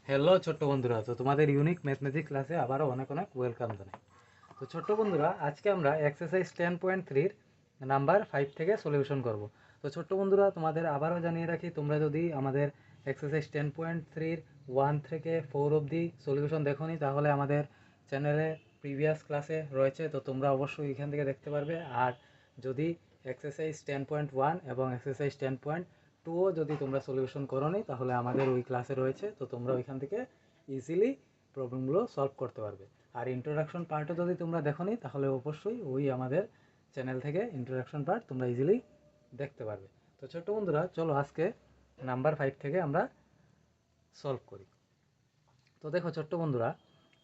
Hello ছোট্ট বন্ধুরা, তো তোমাদের ইউনিক ম্যাথমেটিক্স ক্লাসে আবারও অনেক অনেক ওয়েলকাম জানাই। তো ছোট্ট বন্ধুরা, আজকে আমরা এক্সারসাইজ 10.3 নাম্বার 5 থেকে সলিউশন করব। তো ছোট্ট বন্ধুরা, তোমাদের আবারও জানিয়ে রাখি, তোমরা যদি আমাদের এক্সারসাইজ 10.3 1 থেকে 4 অবধি সলিউশন দেখোনি, তাহলে আমাদের চ্যানেলে প্রিভিয়াস ক্লাসে রয়েছে, তো তোমরা অবশ্যই এখান থেকে দেখতে পারবে। আর যদি এক্সারসাইজ 10.1 এবং এক্সারসাইজ 10.2ও যদি তোমরা সলিউশন করোনি, তাহলে আমাদের ওই ক্লাসে রয়েছে, তো তোমরা ওইখান থেকে ইজিলি প্রবলেমগুলো সলভ করতে পারবে। আর ইন্ট্রোডাকশন পার্টও যদি তোমরা দেখোনি, তাহলে অবশ্যই ওই আমাদের চ্যানেল থেকে ইন্ট্রোডাকশন পার্ট তোমরা ইজিলি দেখতে পারবে। তো ছোট্ট বন্ধুরা, চলো আজকে নাম্বার 5 থেকে আমরা সলভ করি। তো দেখো ছোট্ট বন্ধুরা,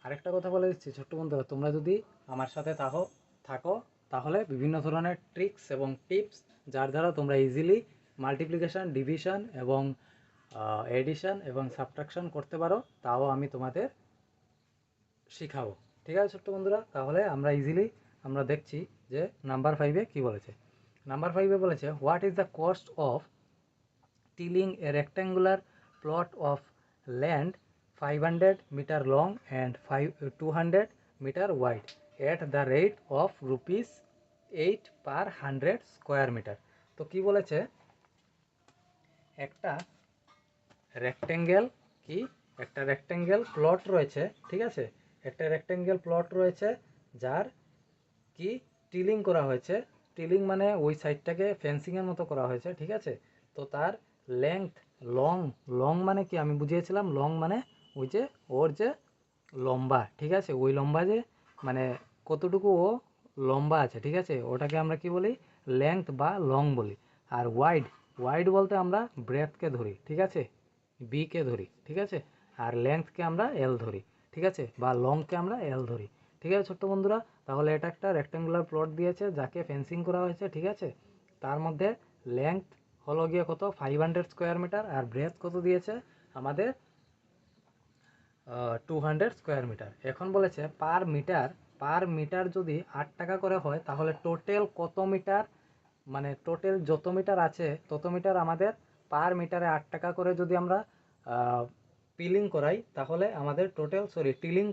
আরেকটা কথা বলে দিচ্ছি ছোট্ট বন্ধুরা, তোমরা যদি আমার সাথে থাকো তাহলে বিভিন্ন ধরনের ট্রিক্স এবং টিপস, যার দ্বারা তোমরা ইজিলি মাল্টিপ্লিকেশান, ডিভিশন এবং এডিশন এবং সাবট্রাকশন করতে পারো, তাও আমি তোমাদের শিখাবো। ঠিক আছে ছোট্ট বন্ধুরা, তাহলে আমরা দেখছি যে নাম্বার 5-এ কী বলেছে। নাম্বার 5-এ বলেছে, what is the cost of tilling a rectangular plot of land 500 meter long and 200 meter wide at the rate of rupees 8 per 100 square meter। তো কি বলেছে, একটা রেক্টেঙ্গেল কি একটা রেক্টেঙ্গেল প্লট রয়েছে, ঠিক আছে, একটা রেক্টেঙ্গেল প্লট রয়েছে যার কি টিলিং করা হয়েছে। টিলিং মানে ওই সাইডটাকে ফেন্সিংয়ের মতো করা হয়েছে, ঠিক আছে। তো তার লেংথ, লং, লং মানে কি আমি বুঝিয়েছিলাম, লং মানে ওই যে ওর যে লম্বা, ঠিক আছে, ওই লম্বা যে মানে কতটুকু ও লম্বা আছে, ঠিক আছে, ওটাকে আমরা কি বলি, লেংথ বা লং বলি। আর ওয়াইড, ওয়াইড বলতে আমরা ব্রেথকে ধরি, ঠিক আছে, বিকে ধরি, ঠিক আছে। আর লেংথকে আমরা এল ধরি, ঠিক আছে, বা লংকে আমরা এল ধরি, ঠিক আছে ছোট্ট বন্ধুরা। তাহলে এটা একটা রেক্ট্যাঙ্গুলার প্লট দিয়েছে যাকে ফেন্সিং করা হয়েছে, ঠিক আছে। তার মধ্যে লেংথ হলো গিয়ে কত, 500 স্কোয়ার মিটার, আর ব্রেথ কত দিয়েছে আমাদের 200 স্কোয়ার মিটার। এখন বলেছে পার মিটার যদি 8 টাকা করে হয়, তাহলে টোটাল কত মিটার, মানে টোটাল যত মিটার আছে তত মিটার আমাদের পার মিটারে 8 টাকা করে যদি আমরা টিলিং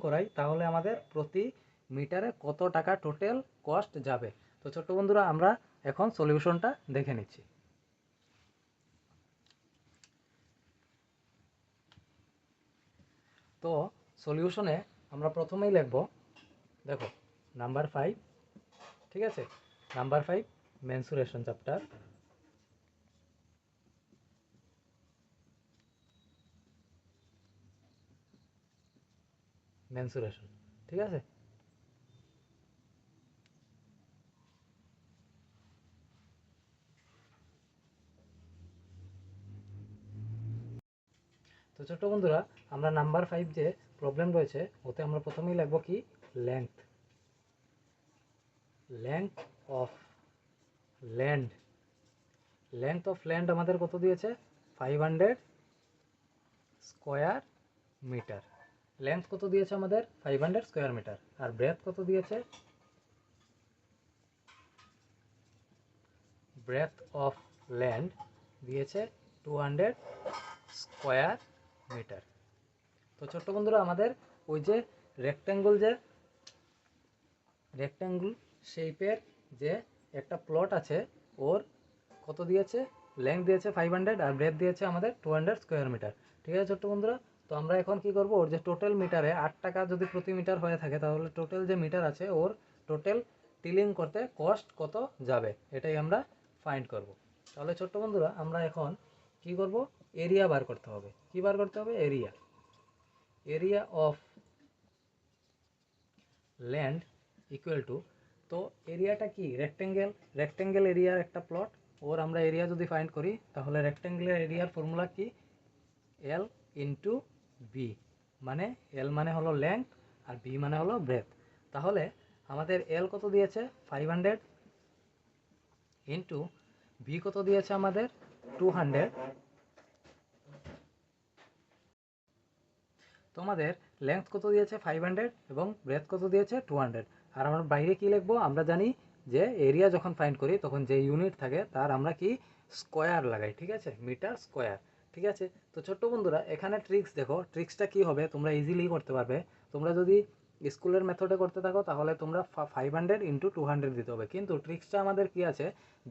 করাই, তাহলে আমাদের প্রতি মিটারে কত টাকা টোটাল কস্ট যাবে। তো ছোট্ট বন্ধুরা, আমরা এখন সলিউশনটা দেখে নিচ্ছি। তো সলিউশনে আমরা প্রথমেই লিখব, দেখো নাম্বার 5, ঠিক আছে, নাম্বার 5 মেনসুরেশন চ্যাপ্টার। মেনসুরেশন, ঠিক আছে। তো ছোট্ট বন্ধুরা, আমরা নাম্বার 5 যে প্রবলেম রয়েছে ওতে আমরা প্রথমেই লিখব কি, length, length of land, length of land আমাদের কত দিয়েছে, 500 স্কোয়ার মিটার। লেন্থ কত দিয়েছে আমাদের, 500 স্কোয়ার মিটার। আর ব্রেথ কত দিয়েছে, ব্রেথ অফ ল্যান্ড দিয়েছে 200 স্কোয়ার মিটার। তো ছোট্ট বন্ধুরা, আমাদের ওই যে রেক্ট্যাঙ্গল শেপের যে একটা প্লট আছে, ওর কত দিয়েছে, লেংথ দিয়েছে 500 আর ব্রেথ দিয়েছে আমাদের 200 স্কোয়ার মিটার, ঠিক আছে ছোট্ট বন্ধুরা। তো আমরা এখন কি করব, ওর যে টোটাল মিটারে 8 টাকা যদি প্রতি মিটার হয়ে থাকে, তাহলে টোটাল যে মিটার আছে ওর টোটাল টিলিং করতে কস্ট কত যাবে, এটাই আমরা ফাইন্ড করব। তাহলে ছোট্ট বন্ধুরা, আমরা এখন কি করব, এরিয়া বার করতে হবে। কি বার করতে হবে, area, area of land equal two, তো এরিয়াটা কি, রেক্টেঙ্গেল এরিয়ার একটা প্লট, ওর আমরা এরিয়া যদি ফাইন্ড করি, তাহলে রেক্টেঙ্গেলের এরিয়ার ফর্মুলা কি, এল ইন্টু বি, মানে এল মানে হলো লেংথ আর বি মানে হলো ব্রেথ। তাহলে আমাদের এল কত দিয়েছে, 500, ইন্টু বি কত দিয়েছে আমাদের 200। তো আমাদের লেন্থ কত দিয়েছে 500 এবং ব্রেথ কত দিয়েছে 200। আর আমরা বাইরে কি লিখবো, আমরা জানি যে এরিয়া যখন ফাইন্ড করি তখন যে ইউনিট থাকে তার আমরা কি স্কোয়ার লাগাই, ঠিক আছে, মিটার স্কোয়ার, ঠিক আছে। তো ছোট্ট বন্ধুরা এখানে ট্রিক্স দেখো, ট্রিক্সটা কি হবে তোমরা ইজিলি করতে পারবে। তোমরা যদি স্কুলের মেথডে করতে থাকো তাহলে তোমরা 500 ইন্টু 200 দিতে হবে, কিন্তু ট্রিক্সটা আমাদের কি আছে,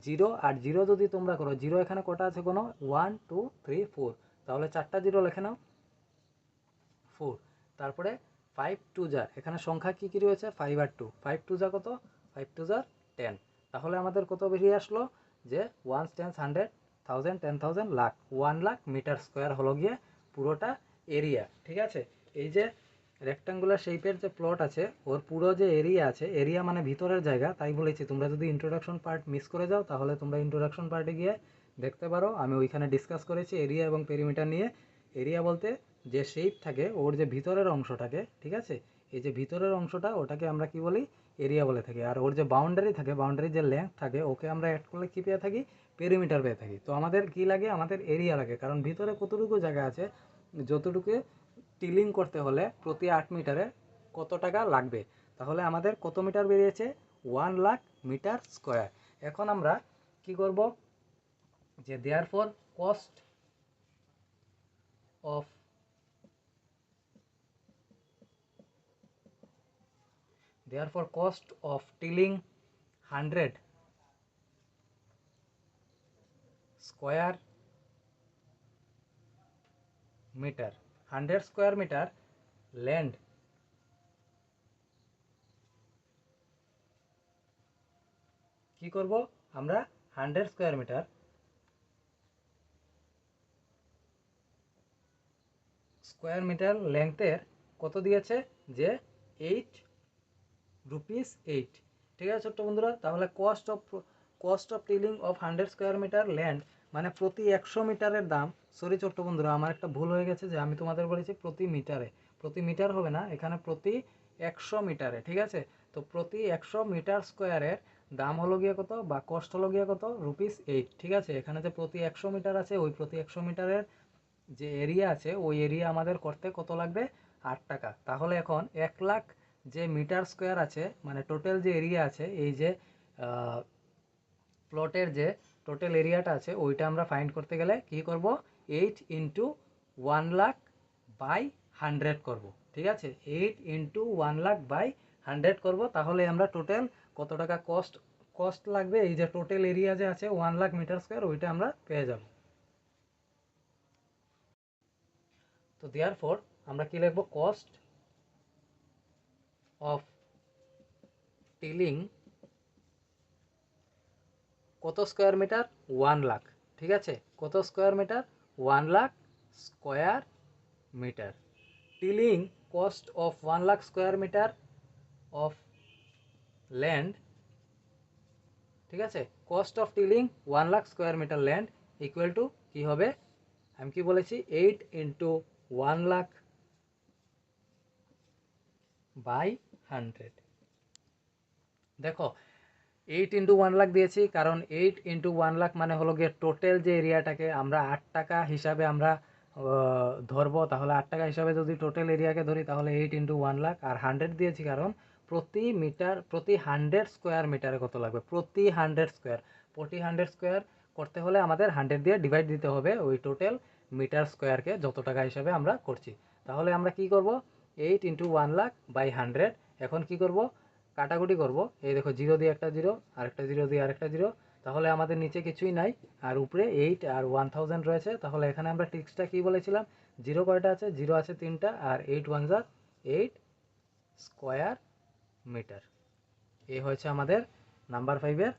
জিরো আর জিরো যদি তোমরা করো, জিরো এখানে কটা আছে কোনো 1 2 3 4, তাহলে 4টা জিরো লিখে নাও 4। তারপরে 5 টু যার এখানে সংখ্যা কী কী রয়েছে 5 আর 2, 5 টু যা কত 5 টু যার 10, তাহলে আমাদের কত বেরিয়ে আসলো যে 1 10 100 1000 10,000 লাখ 1 লাখ মিটার স্কোয়ার হলো গিয়ে পুরোটা এরিয়া। ঠিক আছে, এই যে রেক্টাঙ্গুলার শেপের যে প্লট আছে ওর পুরো যে এরিয়া আছে, এরিয়া মানে ভিতরের জায়গা, তাই বলেছি তোমরা যদি ইন্ট্রোডাকশন পার্ট মিস করে যাও তাহলে তোমরা ইন্ট্রোডাকশন পার্টে গিয়ে দেখতে পারো, আমি ওইখানে ডিসকাস করেছি এরিয়া এবং পেরিমিটার নিয়ে। এরিয়া বলতে যে শেপ থাকে ওর যে ভিতরের অংশটাকে, ঠিক আছে, এই যে ভিতরের অংশটা ওটাকে আমরা কি বলি এরিয়া বলে থাকি, আর ওর যে বাউন্ডারি থাকে, বাউন্ডারি যে লেন্থ থাকে ওকে আমরা অ্যাড করলে কী পেয়ে থাকি পেরিমিটার পেয়ে থাকি। তো আমাদের কি লাগে, আমাদের এরিয়া লাগে, কারণ ভিতরে কতটুকু জায়গা আছে, যতটুকু টিলিং করতে হলে প্রতি 8 মিটারে কত টাকা লাগবে, তাহলে আমাদের কত মিটার বেরিয়েছে 1 লাখ মিটার স্কোয়ার। এখন আমরা কি করব যে therefore cost of tilling 100 square meter, 100 square meter land কি করব আমরা 100 স্কোয়ার মিটার লেন্থের কত দিয়েছে যে 8 রুপিস 8। ঠিক আছে ছোট্ট বন্ধুরা, তাহলে cost of tilling of 100 square metre land মানে প্রতি 100 মিটারের দাম, সরি ছোট্ট বন্ধুরা আমার একটা ভুল হয়ে গেছে যে আমি তোমাদের বলেছি প্রতি মিটারে, প্রতি মিটার হবে না এখানে প্রতি 100 মিটারে। ঠিক আছে, তো প্রতি 100 মিটার স্কোয়ারের দাম হলো গিয়ে কত বা কস্ট হলো গিয়ে কত রুপিস 8। ঠিক আছে, এখানে যে প্রতি 100 মিটার আছে ওই প্রতি 100 মিটারের যে এরিয়া আছে ওই এরিয়া আমাদের করতে কত লাগবে 8 টাকা। তাহলে এখন 1 লাখ যে মিটার স্কোয়ার আছে মানে টোটাল যে এরিয়া আছে, এই যে প্লটের যে টোটাল এরিয়াটা আছে ওইটা আমরা ফাইন্ড করতে গেলে কি করব 8 ইন্টু 1 লাখ বাই 100 করব। ঠিক আছে, 8 ইন্টু 1 লাখ বাই 100 করব, তাহলে আমরা টোটাল কত টাকা কস্ট লাগবে, এই যে টোটাল এরিয়া যে আছে 1 লাখ মিটার স্কোয়ার ওইটা আমরা পেয়ে যাব। তো দেয়ারফর আমরা কি লিখব কস্ট অফ টিলিং কত স্কোয়ার মিটার 1 লাখ। ঠিক আছে, কত square metre 1 lakh square metre, tilling cost of 1 lakh square metre of land. ঠিক আছে, cost of tilling 1 lakh square metre land equal to কী হবে, আমি কি বলেছি 8 ইন্টু 1 লাখ বাই 100। দেখো 8 ইন্টু 1 লাখ দিয়েছি, কারণ 8 ইন্টু 1 লাখ মানে হলো গিয়ে টোটাল যে এরিয়াটাকে আমরা 8 টাকা হিসাবে আমরা ধরবো, তাহলে 8 টাকা হিসাবে যদি টোটাল এরিয়াকে ধরি তাহলে 8 ইন্টু 1 লাখ, আর 100 দিয়েছি কারণ প্রতি মিটার প্রতি 100 স্কোয়ার মিটারে কত লাগবে প্রতি 100 স্কোয়ার, প্রতি 100 স্কোয়ার করতে হলে আমাদের 100 দিয়ে ডিভাইড দিতে হবে ওই টোটাল মিটার স্কোয়ারকে যত টাকা হিসাবে আমরা করছি। তাহলে আমরা কি করব 8 ইন্টু 1 লাখ বাই 100। এখন কি করব কাটাকুটি করব, এই দেখো জিরো দিয়ে একটা জিরো, আরেকটা জিরো দিয়ে আরেকটা জিরো, তাহলে আমাদের নিচে কিছুই নাই আর উপরে 8 আর 1000 রয়েছে। তাহলে এখানে আমরা ট্রিক্সটা কি বলেছিলাম, জিরো কয়টা আছে, জিরো আছে 3টা, আর 8 1 যা 8 স্কোয়ার মিটার। এই হয়েছে আমাদের নাম্বার 5-এর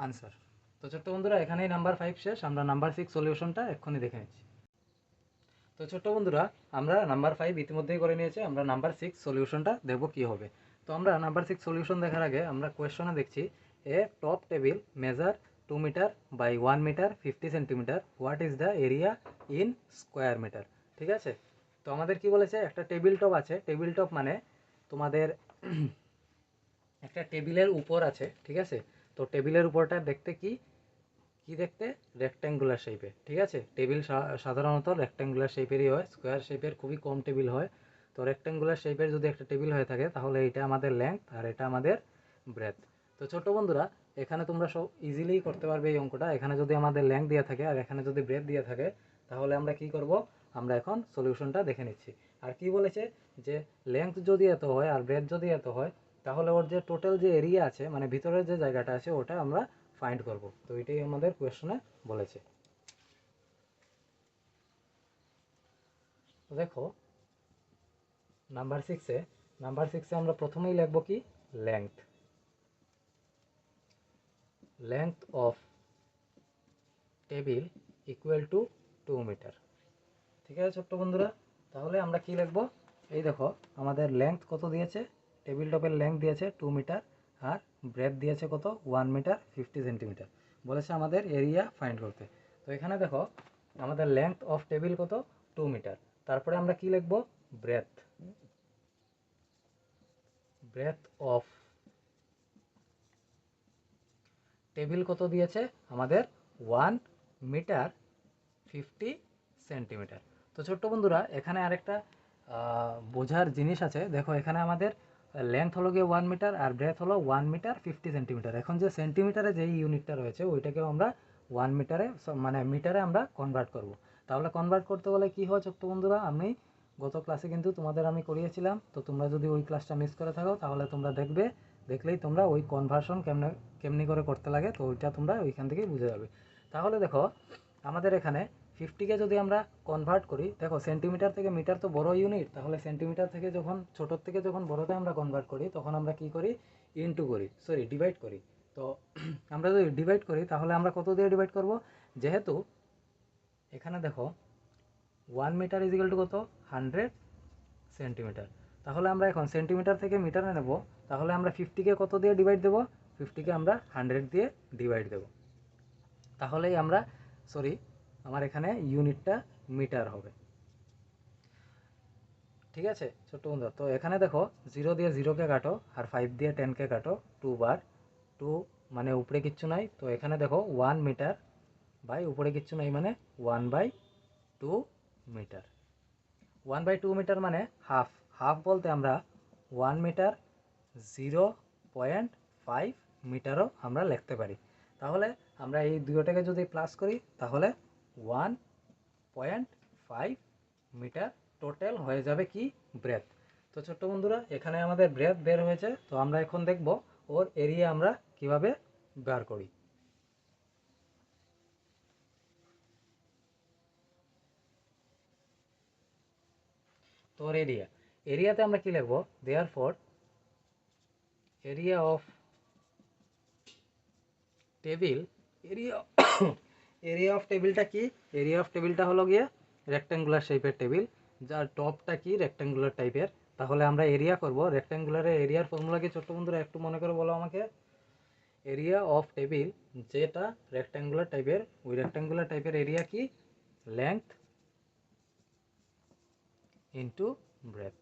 আনসার। তো ছোট্ট বন্ধুরা এখানেই নাম্বার 5 শেষ, আমরা নাম্বার 6 সলিউশনটা এক্ষুনি দেখে নিচ্ছি। তো ছোট্ট বন্ধুরা আমরা নাম্বার 5 ইতিমধ্যেই করে নিয়েছি, আমরা নাম্বার 6 সলিউশনটা দেখব কি হবে। তো আমরা নাম্বার 6 সলিউশন দেখার আগে আমরা কোয়েশ্চনে দেখছি a top table measure 2 metre by 1 metre 50 centimetre, what is the area in square metre. ঠিক আছে, তো আমাদের কি বলেছে একটা টেবিল টপ আছে, টেবিল টপ মানে তোমাদের একটা টেবিলের উপর আছে। ঠিক আছে, তো টেবিলের উপরটা দেখতে কি দেখতে রেক্ট্যাঙ্গুলার শেপে। ঠিক আছে, টেবিল সাধারণত রেক্ট্যাঙ্গুলার শেপেরই হয়, স্কোয়ার শেপের খুবই কম টেবিল হয়। তো রেক্ট্যাঙ্গুলার শেপের যদি একটা টেবিল হয়ে থাকে তাহলে এটা আমাদের লেন্থ আর এটা আমাদের ব্রেথ। তো ছোট বন্ধুরা এখানে তোমরা সব ইজিলি করতে পারবে এই অঙ্কটা। এখানে যদি আমাদের লেন্থ দেওয়া থাকে আর এখানে যদি ব্রেথ দেওয়া থাকে তাহলে আমরা কি করব, আমরা এখন সলিউশনটা দেখে নিচ্ছি। আর কি বলেছে যে লেন্থ যদি এত হয় আর ব্রেথ যদি এত হয়, তাহলে ওর যে টোটাল যে এরিয়া আছে মানে ভিতরের যে জায়গাটা আছে ওটা আমরা ফাইন্ড করব। তো এটাই আমাদের কোয়েশ্চনে বলেছে। দেখো নাম্বার 6-এ আমরা প্রথমেই লিখব কি, length length of table equal to 2 metre. ঠিক আছে ছোট্ট বন্ধুরা, তাহলে আমরা কি লিখব, এই দেখো আমাদের লেংথ কত দিয়েছে, টেবিল টপের লেংথ দিয়েছে 2 মিটার আর ব্রেথ দিয়েছে কত 1 মিটার 50 সেন্টিমিটার, বলেছে আমাদের এরিয়া ফাইন্ড করতে। তো এখানে দেখো আমাদের লেংথ অফ টেবিল কত 2 মিটার, তারপরে আমরা কি লিখব, ব্রেথ ব্রেথ অফ টেবিল কত দিয়েছে আমাদের 1 মিটার 50 সেন্টিমিটার। তো ছোট্ট বন্ধুরা এখানে আরেকটা বোঝার জিনিস আছে, দেখো এখানে আমাদের লেন্থ হলো গিয়ে 1 মিটার আর ব্রেথ হলো 1 মিটার 50 সেন্টিমিটার। এখন যে সেন্টিমিটারে যেই ইউনিটটা রয়েছে ওইটাকেও আমরা 1 মিটারে মানে মিটারে আমরা কনভার্ট করব। তাহলে কনভার্ট করতে হলে কি হয় ছোট্ট বন্ধুরা, আমি গত ক্লাসে কিন্তু তোমাদের আমি করিয়েছিলাম, তো তোমরা যদি ওই ক্লাসটা মিস করে থাকো তাহলে তোমরা দেখলেই তোমরা ওই কনভার্সন কেমনি করে করতে লাগে, তো ওইটা তোমরা ওইখান থেকেই বুঝে যাবে। তাহলে দেখো আমাদের এখানে 50কে যদি আমরা কনভার্ট করি, দেখো সেন্টিমিটার থেকে মিটার তো বড় ইউনিট, তাহলে সেন্টিমিটার থেকে যখন ছোটোর থেকে যখন বড়তে আমরা কনভার্ট করি তখন আমরা কি করি, ডিভাইড করি। তো আমরা যদি ডিভাইড করি তাহলে আমরা কত দিয়ে ডিভাইড করব, যেহেতু এখানে দেখো 1 মিটার ইজিক্যাল টু কত 100 সেন্টিমিটার, তাহলে আমরা এখন সেন্টিমিটার থেকে মিটারে নেব, তাহলে আমরা 50কে কত দিয়ে ডিভাইড দেবো, 50কে আমরা 100 দিয়ে ডিভাইড দেব, তাহলেই আমরা আমার এখানে ইউনিটটা মিটার হবে। ঠিক আছে ছোট্ট বন্ধু, তো এখানে দেখো 0 দিয়ে 0কে কাটো আর 5 দিয়ে 10কে কাটো, 2 বার 2 মানে উপরে কিচ্ছু নাই, তো এখানে দেখো 1 মিটার বাই উপরে কিচ্ছু নাই মানে 1/2 মিটার। 1/2 মিটার মানে হাফ, হাফ বলতে আমরা 1 মিটার 0.5 মিটারও আমরা লিখতে পারি। তাহলে আমরা এই দুটোটাকে যদি প্লাস করি তাহলে 1.5 মিটার টোটাল হয়ে যাবে কি, ব্রেথ। তো ছোট্ট বন্ধুরা এখানে আমাদের ব্রেথ বের হয়েছে, তো আমরা এখন দেখব ওর এরিয়া আমরা কিভাবে বের করি। তো ওর এরিয়াতে আমরা কি লিখবো, therefore area of table area of টেবিলটা কি, এরিয়া অফ টেবিলটা হলো গিয়ে রেক্ট্যাঙ্গুলার শেপের টেবিল, যার টপটা কি রেক্ট্যাঙ্গুলার টাইপের। তাহলে আমরা এরিয়া করব, রেক্ট্যাঙ্গুলারের এরিয়ার ফর্মুলা কি ছোট্ট বন্ধুরা একটু মনে করে বলো আমাকে। এরিয়া অফ টেবিল যেটা রেক্ট্যাঙ্গুলার টাইপের, ওই রেক্ট্যাঙ্গুলার টাইপের এরিয়া কি, লেংথ ইন্টু ব্রেথ।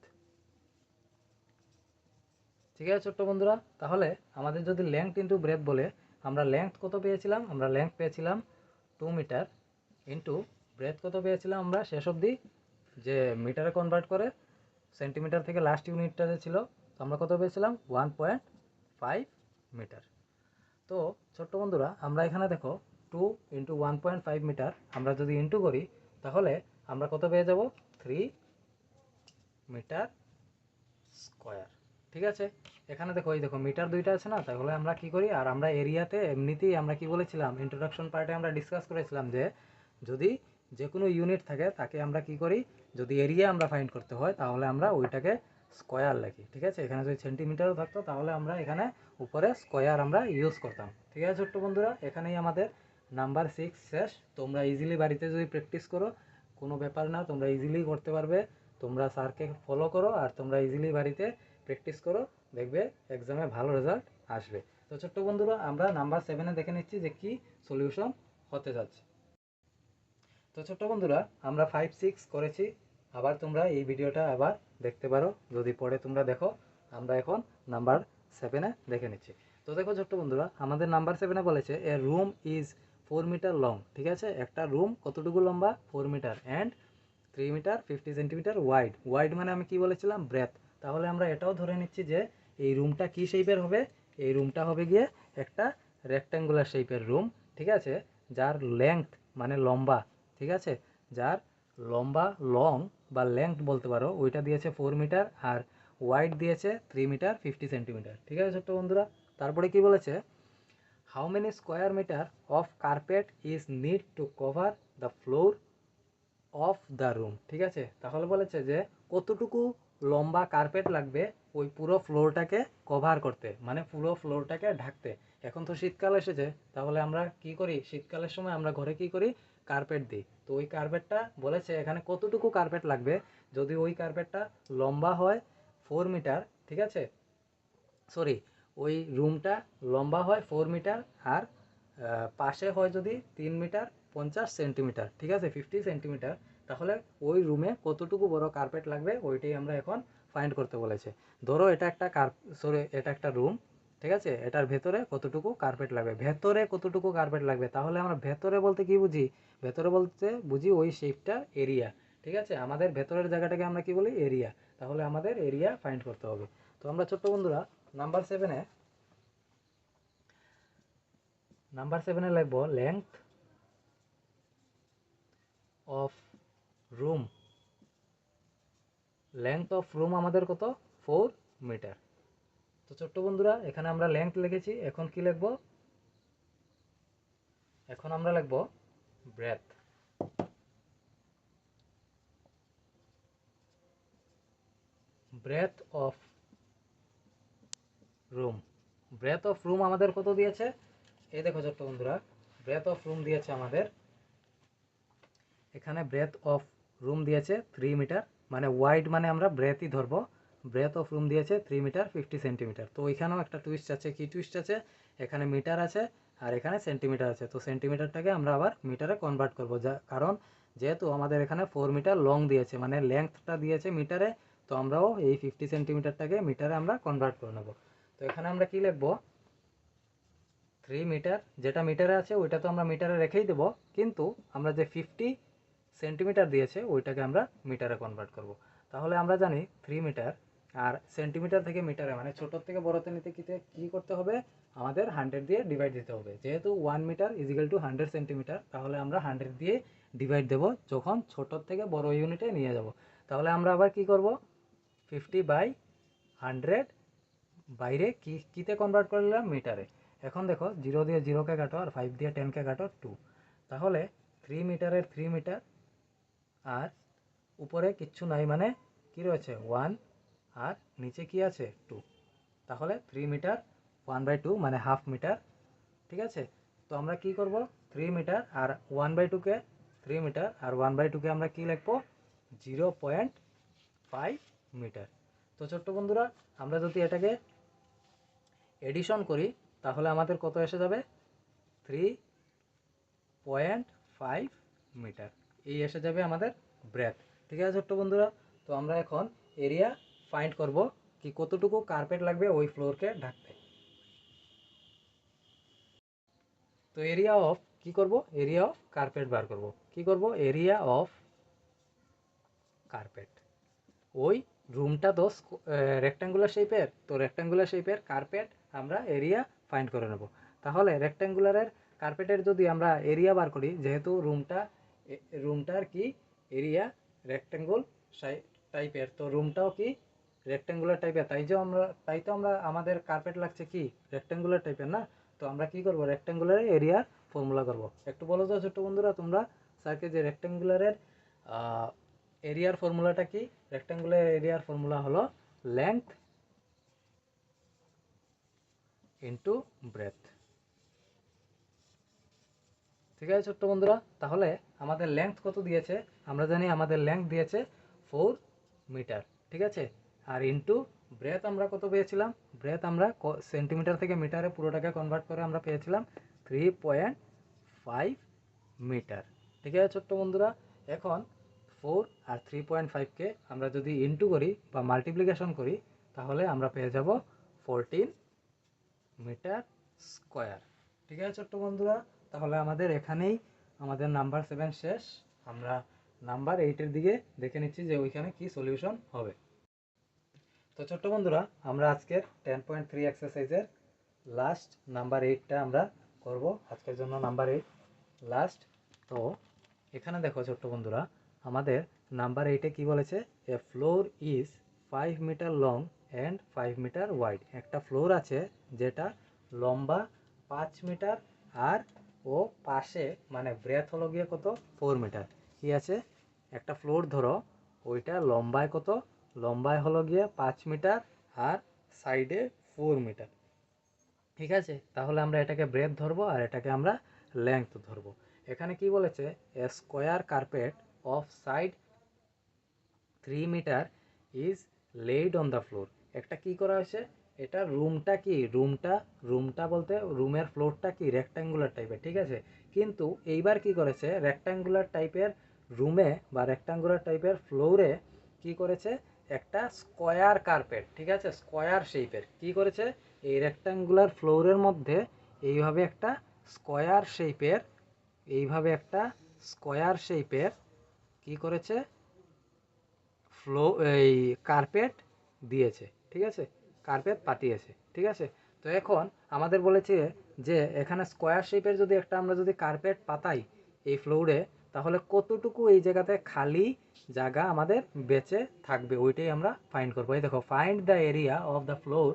ঠিক আছে ছোট্ট বন্ধুরা, তাহলে আমাদের যদি লেংথ ইন্টু ব্রেথ বলে, আমরা লেংথ কত পেয়েছিলাম, আমরা লেংথ পেয়েছিলাম 2 মিটার ইন্টু ব্রেথ কত পেয়েছিলাম আমরা শেষ অবধি যে মিটারে কনভার্ট করে সেন্টিমিটার থেকে লাস্ট ইউনিটটা যে ছিল, তো আমরা কত পেয়েছিলাম 1.5 মিটার। তো ছোট্ট বন্ধুরা আমরা এখানে দেখো 2 ইন্টু 1.5 মিটার আমরা যদি ইন্টু করি তাহলে আমরা কত পেয়ে যাব, 3 মিটার স্কোয়ার। ঠিক আছে, এখানে দেখো এই দেখো মিটার দুইটা আছে না, তাহলে আমরা কি করি, আর আমরা এরিয়াতে এমনিতেই আমরা কি বলেছিলাম ইন্ট্রোডাকশন পার্টে আমরা ডিসকাস করেছিলাম যে যদি যে কোনো ইউনিট থাকে তাকে আমরা কি করি, যদি এরিয়া আমরা ফাইন্ড করতে হয় তাহলে আমরা ওইটাকে স্কোয়ার লিখি। ঠিক আছে, এখানে যদি সেন্টিমিটারও থাকতো তাহলে আমরা এখানে উপরে স্কোয়ার আমরা ইউজ করতাম। ঠিক আছে ছোট্ট বন্ধুরা, এখানেই আমাদের নাম্বার 6 শেষ। তোমরা ইজিলি বাড়িতে যদি প্র্যাকটিস করো কোনো ব্যাপার না, তোমরা ইজিলি করতে পারবে। তোমরা স্যারকে ফলো করো আর তোমরা ইজিলি বাড়িতে প্র্যাকটিস করো, দেখবে এক্সামে ভালো রেজাল্ট আসবে। তো ছোট্ট বন্ধুরা আমরা নাম্বার 7-এ দেখে নিচ্ছি যে কি সলিউশন হতে যাচ্ছে। তো ছোট্ট বন্ধুরা আমরা 5-6 করেছি, আবার তোমরা এই ভিডিওটা আবার দেখতে পারো যদি পরে তোমরা দেখো। আমরা এখন নাম্বার 7-এ দেখে নিচ্ছি। তো দেখো ছোট্ট বন্ধুরা আমাদের নাম্বার 7-এ বলেছে a room is 4 metre long. ঠিক আছে, একটা রুম কতটুকু লম্বা, 4 metre and 3 metre 50 centimetre wide. Wide মানে আমি কি বলেছিলাম, ব্রেথ। তাহলে আমরা এটাও ধরে নিচ্ছি যে এই রুমটা কি শেপের হবে, এই রুমটা হবে গিয়ে একটা রেক্ট্যাঙ্গুলার শেপের রুম। ঠিক আছে, যার লেংথ মানে লম্বা, ঠিক আছে, যার লং বা লেংথ বলতে পারো ওইটা দিয়েছে 4 মিটার, আর ওয়াইড দিয়েছে 3 মিটার 50 সেন্টিমিটার। ঠিক আছে ছোট্ট বন্ধুরা, তারপরে কি বলেছে, how many square metre of carpet is need to cover the floor of the room. ঠিক আছে, তাহলে বলেছে যে কতটুকু লম্বা কার্পেট লাগবে ওই পুরো ফ্লোরটাকে কভার করতে, মানে পুরো ফ্লোরটাকে ঢাকতে। এখন তো শীতকাল এসেছে, তাহলে আমরা কি করি, শীতকালের সময় আমরা ঘরে কি করি, কার্পেট দিই। তো ওই কার্পেটটা বলেছে এখানে কতটুকু কার্পেট লাগবে, যদি ওই কার্পেটটা লম্বা হয় 4 মিটার, ঠিক আছে, সরি, ওই রুমটা লম্বা হয় 4 মিটার, আর পাশে হয় যদি 3 মিটার 50 সেন্টিমিটার, ঠিক আছে, 50 সেন্টিমিটার, তাহলে ওই রুমে কতটুকু বড় কার্পেট লাগবে ওইটাই আমরা এখন ফাইন্ড করতে বলেছে। ধরো এটা একটা এটা একটা রুম, ঠিক আছে, এটার ভেতরে কতটুকু কার্পেট লাগবে, ভেতরে কতটুকু কার্পেট লাগবে, তাহলে আমরা ভেতরে বলতে কি বুঝি, ভেতরে বলতে বুঝি ওই শেপটা এরিয়া। ঠিক আছে, আমাদের ভেতরের জায়গাটাকে আমরা কি বলি, এরিয়া। তাহলে আমাদের এরিয়া ফাইন্ড করতে হবে। তো আমরা ছোট্ট বন্ধুরা নাম্বার 7-এ লিখব length of room. Length of room আমাদের কত, 4 মিটার। তো ছোট্ট বন্ধুরা এখানে আমরা লেংথ লিখেছি, এখন কি লিখব, এখন আমরা লিখব breadth. Breadth of room. Breadth of room আমাদের কত দিয়েছে, এই দেখো ছোট্ট বন্ধুরা, ব্রেথ অফ রুম দিয়েছে আমাদের এখানে, ব্রেথ অফ রুম দিয়েছে 3 মিটার, মানে ওয়াইড মানে আমরা ব্রেথই ধরবো। ব্রেথ অফ রুম দিয়েছে 3 মিটার 50 সেন্টিমিটার। তো ওইখানেও একটা টুইস্ট আছে, কি টুইস্ট আছে, এখানে মিটার আছে আর এখানে সেন্টিমিটার আছে। তো সেন্টিমিটারটাকে আমরা আবার মিটারে কনভার্ট করবো, যা কারণ যেহেতু আমাদের এখানে 4 মিটার লং দিয়েছে, মানে লেংথটা দিয়েছে মিটারে, তো আমরাও এই 50 সেন্টিমিটারটাকে মিটারে আমরা কনভার্ট করে নেব। তো এখানে আমরা কি লিখবো, 3 মিটার, যেটা মিটারে আছে ওইটা তো আমরা মিটারে রেখেই দেবো, কিন্তু আমরা যে 50 সেন্টিমিটার দিয়েছে ওইটাকে আমরা মিটারে কনভার্ট করব। তাহলে আমরা জানি 3 মিটার, আর সেন্টিমিটার থেকে মিটারে মানে ছোটোর থেকে বড়তে নিতে কী করতে হবে, আমাদের 100 দিয়ে ডিভাইড দিতে হবে। যেহেতু 1 মিটার ইজিক্যাল টু 100 সেন্টিমিটার, তাহলে আমরা 100 দিয়ে ডিভাইড দেবো যখন ছোটোর থেকে বড় ইউনিটে নিয়ে যাব। তাহলে আমরা আবার কি করব, 50/100 বাইরে কীতে কনভার্ট করলাম, মিটারে। এখন দেখো 0 দিয়ে 0কে কাটো আর 5 দিয়ে 10কে কাটো 2, তাহলে 3 মিটারের 3 মিটার, আর উপরে কিচ্ছু নাই মানে কি রয়েছে 1, আর নিচে কি আছে 2, তাহলে 3 মিটার 1/2 মানে হাফ মিটার। ঠিক আছে, তো আমরা কি করব, 3 মিটার আর 1/2কে 3 মিটার আর 1/2কে আমরা কি লিখবো, 0.5 মিটার। তো ছোট্ট বন্ধুরা আমরা যদি এটাকে এডিশন করি তাহলে আমাদের কত এসে যাবে, 3.5 মিটার, এই এসে যাবে আমাদের ব্রেথ। ঠিক আছে ছোট্ট বন্ধুরা, তো আমরা এখন এরিয়া ফাইন্ড করব, কি কতটুকু কার্পেট লাগবে ওই ফ্লোরকে ঢাকতে। তো এরিয়া অফ কি করব, এরিয়া অফ কার্পেট বার করব। কি করব, এরিয়া অফ কার্পেট, ওই রুমটা তো রেক্ট্যাঙ্গুলার শেপের, তো রেক্ট্যাঙ্গুলার শেপের কার্পেট আমরা এরিয়া ফাইন্ড করে নেব। তাহলে রেক্ট্যাঙ্গুলারের কার্পেটের যদি আমরা এরিয়া বার করি, যেহেতু রুমটার কি এরিয়া রেক্ট্যাঙ্গুল টাইপের, তো রুমটাও কি রেক্ট্যাঙ্গুলার টাইপের, তাই তো আমরা আমাদের কার্পেট লাগছে কি রেক্ট্যাঙ্গুলার টাইপের না। তো আমরা কি করব, রেক্ট্যাঙ্গুলারের এরিয়ার ফর্মুলা করব। একটু বলো তো ছোট্ট বন্ধুরা তোমরা স্যারকে, যে রেক্ট্যাঙ্গুলারের এরিয়ার ফর্মুলাটা কি, রেক্ট্যাঙ্গুলার এরিয়ার ফর্মুলা হলো লেংথ ইনটু ব্রেথ। ঠিক আছে ছোট্ট বন্ধুরা, তাহলে আমাদের লেংথ কত দিয়েছে, আমরা জানি আমাদের লেংথ দিয়েছে 4 মিটার, ঠিক আছে, আর ইনটু ব্রেথ আমরা কত পেয়েছিলাম, ব্রেথ আমরা সেন্টিমিটার থেকে মিটারে পুরোটাকে কনভার্ট করে আমরা পেয়েছিলাম 3.5 মিটার। ঠিক আছে ছোট্ট বন্ধুরা, এখন 4 আর 3.5কে আমরা যদি ইনটু করি বা মাল্টিপ্লিকেশন করি, তাহলে আমরা পেয়ে যাব 14 মিটার স্কোয়ার। ঠিক আছে ছোট্ট বন্ধুরা, তাহলে আমাদের এখানেই আমাদের নাম্বার 7 শেষ। আমরা নাম্বার 8-এর দিকে দেখে নিচ্ছি যে ওইখানে কি সলিউশন হবে। তো ছোট্ট বন্ধুরা আমরা আজকের 10.3 এক্সারসাইজের লাস্ট নাম্বার 8টা আমরা করব, আজকের জন্য নাম্বার 8 লাস্ট। তো এখানে দেখো ছোট্ট বন্ধুরা, আমাদের নাম্বার 8-এ কি বলেছে, a floor is 5 metre long and 5 metre wide. একটা ফ্লোর আছে যেটা লম্বা 5 মিটার, আর ও পাশে মানে ব্রেথ হলো গিয়ে কত, 4 মিটার। কি আছে, একটা ফ্লোর ধরো, ওইটা লম্বায় কত, লম্বায় হলো গিয়ে 5 মিটার আর সাইডে 4 মিটার। ঠিক আছে, তাহলে আমরা এটাকে ব্রেথ ধরবো আর এটাকে আমরা লেংথ ধরবো। এখানে কি বলেছে, a square carpet of side 3 metre is laid on the floor. একটা কি করা হয়েছে, এটা রুমটা কি, রুমটা বলতে রুমের ফ্লোরটা কি রেক্ট্যাঙ্গুলার টাইপের, ঠিক আছে। কিন্তু এইবার কি করেছে, রেক্ট্যাঙ্গুলার টাইপের রুমে বা রেক্ট্যাঙ্গুলার টাইপের ফ্লোরে কি করেছে, একটা স্কোয়ার কার্পেট, ঠিক আছে, স্কোয়ার শেপের কি করেছে, এই রেক্ট্যাঙ্গুলার ফ্লোরের মধ্যে এইভাবে একটা স্কোয়ার শেপের, এইভাবে একটা স্কোয়ার শেপের কি করেছে, ফ্লো এই কার্পেট দিয়েছে, ঠিক আছে, কার্পেট পাতিয়েছে, ঠিক আছে। তো এখন আমাদের বলেছে যে এখানে স্কোয়ার শেপের যদি একটা আমরা যদি কার্পেট পাতাই এই ফ্লোরে, তাহলে কতটুকু এই জায়গাতে খালি জায়গা আমাদের বেঁচে থাকবে, ওইটাই আমরা ফাইন্ড করবো। এই দেখো, find the area of the floor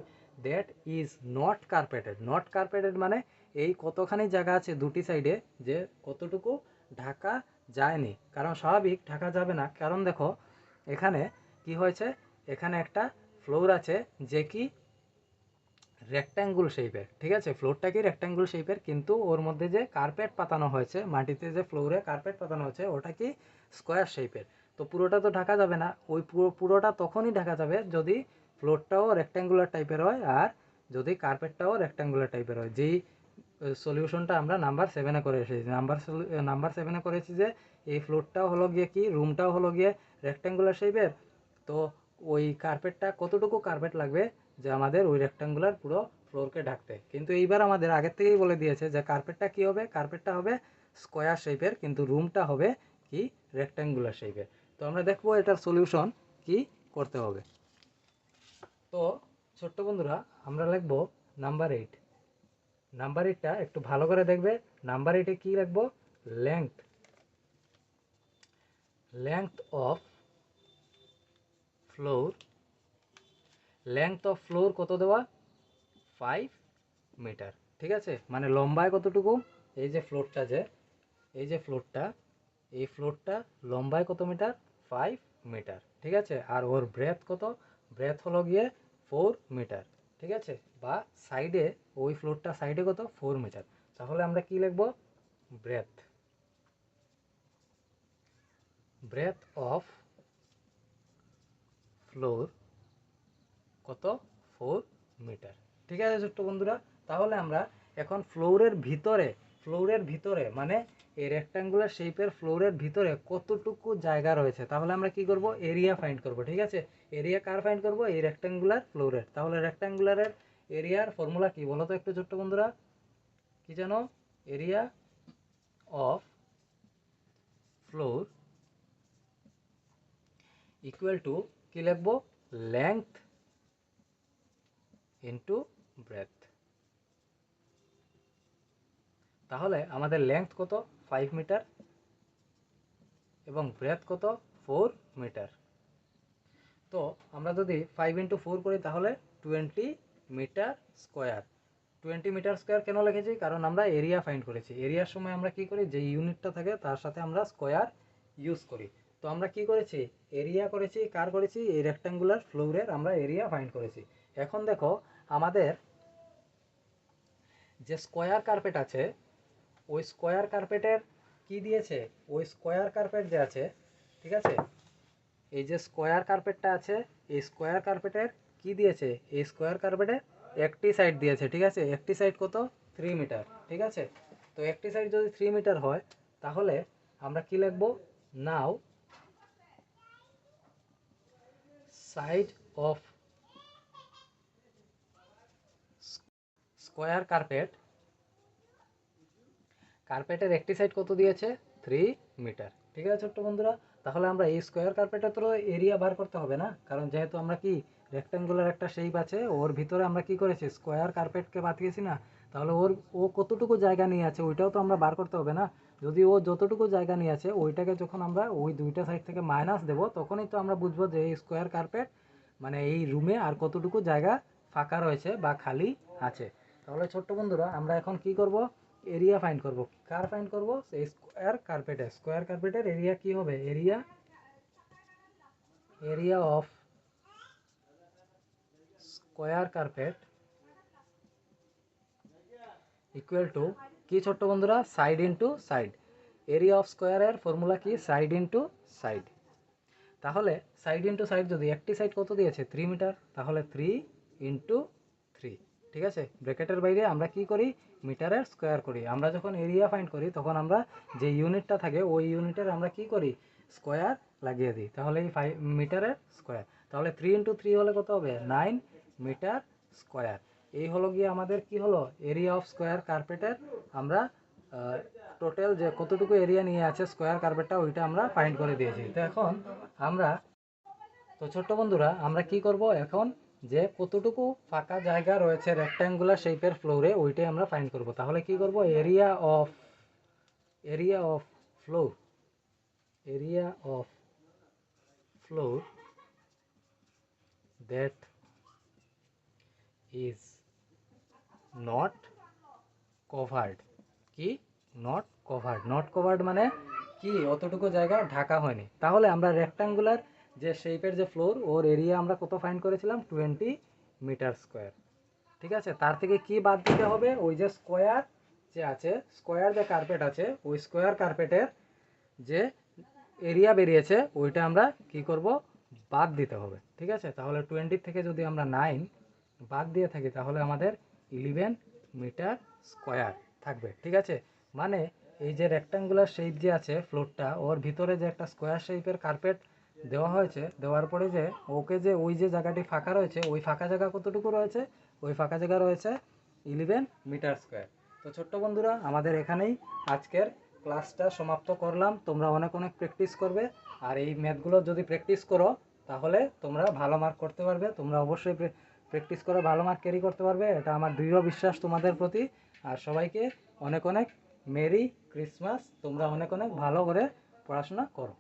that is not carpeted. Not carpeted মানে এই কতখানি জায়গা আছে দুটি সাইডে যে কতটুকু ঢাকা যায়নি, কারণ স্বাভাবিক ঢাকা যাবে না, কারণ দেখো এখানে কি হয়েছে, এখানে একটা ফ্লোর আছে যে কি রেক্ট্যাঙ্গুল শেপের, ঠিক আছে, ফ্লোরটা কি রেক্ট্যাঙ্গুল শেপের, কিন্তু ওর মধ্যে যে কার্পেট পাতানো হয়েছে, মাটিতে যে ফ্লোরে কার্পেট পাতানো হয়েছে ওটা কি স্কোয়ার শেপের। তো পুরোটা তো ঢাকা যাবে না, ওই পুরোটা তখনই ঢাকা যাবে যদি ফ্লোরটাও রেক্ট্যাঙ্গুলার টাইপের হয় আর যদি কার্পেটটাও রেক্ট্যাঙ্গুলার টাইপের হয়। যেই সলিউশনটা আমরা নাম্বার 7-এ করে এসেছি, নাম্বার 7-এ করেছি যে এই ফ্লোরটাও হলো গিয়ে কি, রুমটাও হলো গিয়ে রেক্ট্যাঙ্গুলার শেপের। তো ওই কার্পেটটা কতটুকু কার্পেট লাগবে যে আমাদের ওই রেক্ট্যাঙ্গুলার পুরো ফ্লোরকে ঢাকতে। কিন্তু এইবার আমাদের আগের থেকেই বলে দিয়েছে যে কার্পেটটা কি হবে, কার্পেটটা হবে স্কোয়ার শেপের, কিন্তু রুমটা হবে কি রেক্ট্যাঙ্গুলার শেপের। তো আমরা দেখবো এটার সলিউশন কি করতে হবে। তো ছোট্ট বন্ধুরা, আমরা লিখবো নাম্বার 8। নাম্বার 8টা একটু ভালো করে দেখবে। নাম্বার 8-এ কি লিখবো, length, length of floor, length of floor কত দেওয়া, 5 মিটার, ঠিক আছে, মানে লম্বায় কতটুকু, এই যে ফ্লোরটা, যে এই যে ফ্লোরটা, এই ফ্লোরটা লম্বায় কত মিটার, 5 মিটার, ঠিক আছে। আর ওর ব্রেথ কত, ব্রেথ হলো গিয়ে 4 মিটার, ঠিক আছে, বা সাইডে ওই ফ্লোরটা সাইডে কত, 4 মিটার। তাহলে আমরা কি লিখবো, ব্রেথ, ব্রেথ অফ ফ্লোর কত, 4 মিটার, ঠিক আছে ছোট্ট বন্ধুরা। তাহলে আমরা এখন ফ্লোরের ভিতরে মানে এই রেক্ট্যাঙ্গুলার শেপের ফ্লোরের ভিতরে কতটুকু জায়গা রয়েছে, তাহলে আমরা কি করব, এরিয়া ফাইন্ড করব, ঠিক আছে। এরিয়া কার ফাইন্ড করব, এই রেক্ট্যাঙ্গুলার ফ্লোরের। তাহলে রেক্ট্যাঙ্গুলারের এরিয়ার ফর্মুলা কি বলো তো একটু ছোট্ট বন্ধুরা, কি জানো, area of floor equal to কি লিখবো, লেংথ ইন্টু ব্রেথ। তাহলে আমাদের লেংথ কত, 5 মিটার এবং ব্রেথ কত, 4 মিটার। তো আমরা যদি 5 × 4 করি তাহলে 20 মিটার স্কোয়ার। 20 মিটার স্কোয়ার কেন লিখেছি, কারণ আমরা এরিয়া ফাইন্ড করেছি। এরিয়ার সময় আমরা কি করি, যে ইউনিটটা থাকে তার সাথে আমরা স্কোয়ার ইউজ করি। তো আমরা কি করেছি, এরিয়া করেছি, কার করেছি, এই রেক্ট্যাঙ্গুলার ফ্লোরের আমরা এরিয়া ফাইন্ড করেছি। এখন দেখো আমাদের যে স্কোয়ার কার্পেট আছে, ওই স্কোয়ার কার্পেটের কি দিয়েছে, ওই স্কোয়ার কার্পেট যে আছে, ঠিক আছে, এই যে স্কোয়ার কার্পেটটা আছে, এই স্কোয়ার কার্পেটের কি দিয়েছে, এই স্কোয়ার কার্পেটের একটি সাইড দিয়েছে, ঠিক আছে, একটি সাইড কত, 3 মিটার, ঠিক আছে। তো একটি সাইড যদি 3 মিটার হয় তাহলে আমরা কি লিখব, নাও সাইড অফ স্কোয়ার কার্পেট, কার্পেটের একটি সাইড কত দিয়েছে, 3 মিটার, ঠিক আছে ছোট্ট বন্ধুরা। তাহলে আমরা এই স্কোয়ার কার্পেটের তো এরিয়া বার করতে হবে না, কারণ যেহেতু আমরা কি রেক্ট্যাঙ্গুলার একটা শেপ আছে, ওর ভিতরে আমরা কি করেছি, স্কোয়ার কার্পেটকে বাতিয়েছি না, তাহলে ও কতটুকু জায়গা নিয়ে আছে ওইটাও তো আমরা বার করতে হবে না। যদি ও যতটুকু জায়গা নিয়ে আছে ওইটাকে যখন আমরা ওই দুইটা সাইড থেকে মাইনাস দেবো তখনই তো আমরা বুঝবো যে এই স্কোয়ার কার্পেট মানে এই রুমে আর কতটুকু জায়গা ফাঁকা রয়েছে বা খালি আছে। তাহলে ছোট্ট বন্ধুরা আমরা এখন কি করব, এরিয়া ফাইন্ড করব। কার ফাইন্ড করব, সেই স্কোয়ার কার্পেটের এরিয়া কি হবে, area of square carpet equal to কি ছোট্ট বন্ধুরা, side into side. Area of স্কোয়ারের ফর্মুলা কি, সাইড ইনটু সাইড। তাহলে সাইড ইনটু সাইড যদি একটি সাইড কত দিয়েছে 3 মিটার, তাহলে 3 ইনটু 3, ঠিক আছে। ব্র্যাকেটের বাইরে আমরা কি করি, মিটারের স্কোয়ার করি। আমরা যখন এরিয়া ফাইন্ড করি তখন আমরা যে ইউনিটটা থাকে ওই ইউনিটের আমরা কি করি, স্কোয়ার লাগিয়ে দিই। তাহলে এই 5 মিটারের স্কোয়ার, তাহলে 3 ইনটু 3 হলে কত হবে, 9 মিটার স্কোয়ার। এই হলো গিয়ে আমাদের কি হলো, এরিয়া অফ স্কোয়ার কার্পেটের আমরা টোটাল যে কতটুকু এরিয়া নিয়ে আছে স্কোয়ার কার্পেটটা ওইটা আমরা ফাইন্ড করে দিয়েছি। তো এখন আমরা, তো ছোট্ট বন্ধুরা আমরা কি করব এখন, যে কতটুকু ফাঁকা জায়গা রয়েছে রেক্ট্যাঙ্গুলার শেপের ফ্লোরে ওইটাই আমরা ফাইন্ড করব। তাহলে কি করব, area of floor that is not covered. কি, নট কভার্ড মানে কি, অতটুকু জায়গা ঢাকা হয়নি। তাহলে আমরা রেক্ট্যাঙ্গুলার যে শেপের যে ফ্লোর ওর এরিয়া আমরা কত ফাইন্ড করেছিলাম, 20 মিটার স্কোয়ার, ঠিক আছে। তার থেকে কি বাদ দিতে হবে, ওই যে স্কোয়ার যে আছে, স্কোয়ার যে কার্পেট আছে ওই স্কোয়ার কার্পেটের যে এরিয়া বেরিয়েছে ওইটা আমরা কি করব, বাদ দিতে হবে, ঠিক আছে। তাহলে 20 থেকে যদি আমরা 9 বাদ দিয়ে থাকি তাহলে আমাদের 11 মিটার স্কোয়ার থাকবে, ঠিক আছে। মানে এই যে রেক্ট্যাঙ্গুলার শেপ যে আছে ফ্লোরটা, ওর ভিতরে যে একটা স্কোয়ার শেপের কার্পেট দেওয়া হয়েছে, দেওয়ার পরে যে ওকে যে ওই যে জায়গাটি ফাঁকা রয়েছে ওই ফাঁকা জায়গা কতটুকু রয়েছে, ওই ফাঁকা জায়গা রয়েছে 11 মিটার স্কোয়ার। তো ছোট্ট বন্ধুরা আমাদের এখানেই আজকের ক্লাসটা সমাপ্ত করলাম। তোমরা অনেক প্র্যাকটিস করবে, আর এই ম্যাথগুলো যদি প্র্যাকটিস করো তাহলে তোমরা ভালো মার্ক করতে পারবে। তোমরা অবশ্যই প্র্যাকটিস করে ভালো মার্ক ক্যারি করতে পারবে, এটা আমার দৃঢ় বিশ্বাস তোমাদের প্রতি। আর সবাইকে অনেক মেরি ক্রিসমাস। তোমরা অনেক ভালো করে পড়াশোনা করো।